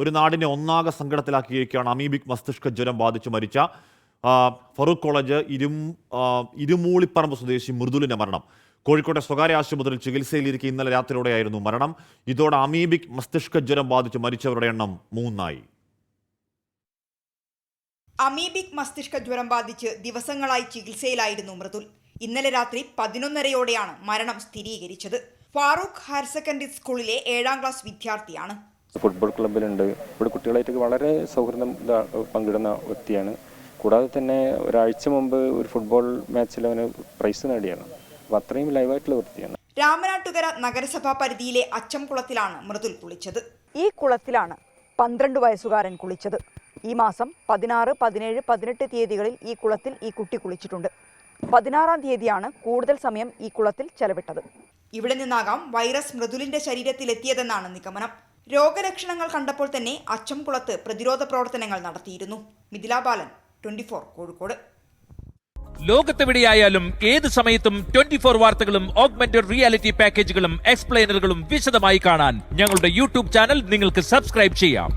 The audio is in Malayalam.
ഒരു നാടിനെ ഒന്നാകെ സങ്കടത്തിലാക്കിയിരിക്കുകയാണ് അമീബിക് മസ്തിഷ്ക ജ്വരം ബാധിച്ച് മരിച്ച ഫറൂഖ് കോളേജ് ഇരുമൂളിപ്പറമ്പ് സ്വദേശി മൃദുലിന്റെ മരണം. കോഴിക്കോട്ടെ സ്വകാര്യ ആശുപത്രിയിൽ ചികിത്സയിലിരിക്കെ ഇന്നലെ രാത്രിയോടെയായിരുന്നു മരണം. ഇതോടെ അമീബിക് മസ്തിഷ്ക ജ്വരം ബാധിച്ച് മരിച്ചവരുടെ എണ്ണം 3 അമീബിക് മസ്തിഷ്ക ജ്വരം ബാധിച്ച് ദിവസങ്ങളായി ചികിത്സയിലായിരുന്നു മൃദുൽ. ഇന്നലെ രാത്രി 11:30-ഓടെയാണ് മരണം സ്ഥിരീകരിച്ചത്. ഫാറൂഖ് ഹയർ സെക്കൻഡറി സ്കൂളിലെ 7ാം ക്ലാസ് വിദ്യാർത്ഥിയാണ്. ഫുട്ബോൾ ക്ലബ്ബിലുണ്ട്. ഇവിടെ കുട്ടികളായിട്ട് വളരെ സൗഹൃദം പങ്കിടുന്ന വ്യക്തിയാണ്. കൂടാതെ തന്നെ ഒരാഴ്ച മുമ്പ് ഒരു ഫുട്ബോൾ മാച്ചിൽ അവന് പ്രൈസ് നേടിയാണ്. അപ്പോൾ അത്രയും ലൈവായിട്ടുള്ള വ്യക്തിയാണ്. രാമനാട്ടുകര നഗരസഭാ പരിധിയിലെ അച്ചംകുളത്തിലാണ് മൃദുൽ കുളിച്ചത്. ഈ കുളത്തിലാണ് 12 വയസ്സുകാരൻ കുളിച്ചത്. ഈ മാസം 16, 17, 18 തീയതികളിൽ ഈ കുളത്തിൽ ഈ കുട്ടി കുളിച്ചിട്ടുണ്ട്. 16-ാം തീയതിയാണ് കൂടുതൽ സമയം ഈ കുളത്തിൽ ചെലവിട്ടത്. ഇവിടെ നിന്നാകാം വൈറസ് മൃദുലിന്റെ ശരീരത്തിലെത്തിയതെന്നാണ് നിഗമനം. രോഗലക്ഷണങ്ങൾ കണ്ടപ്പോൾ തന്നെ അച്ചംകുളത്ത് പ്രതിരോധ പ്രവർത്തനങ്ങൾ നടത്തിയിരുന്നു. മിഥില ബാലൻ, 24 കോഴിക്കോട്. ലോകത്തെവിടെയായാലും ഏത് സമയത്തും 24 വാർത്തകളും ഓഗ്മെന്റഡ് റിയാലിറ്റി പാക്കേജുകളും എക്സ്പ്ലെയിനറുകളും വിശദമായി കാണാൻ ഞങ്ങളുടെ യൂട്യൂബ് ചാനൽ നിങ്ങൾക്ക് സബ്സ്ക്രൈബ് ചെയ്യാം.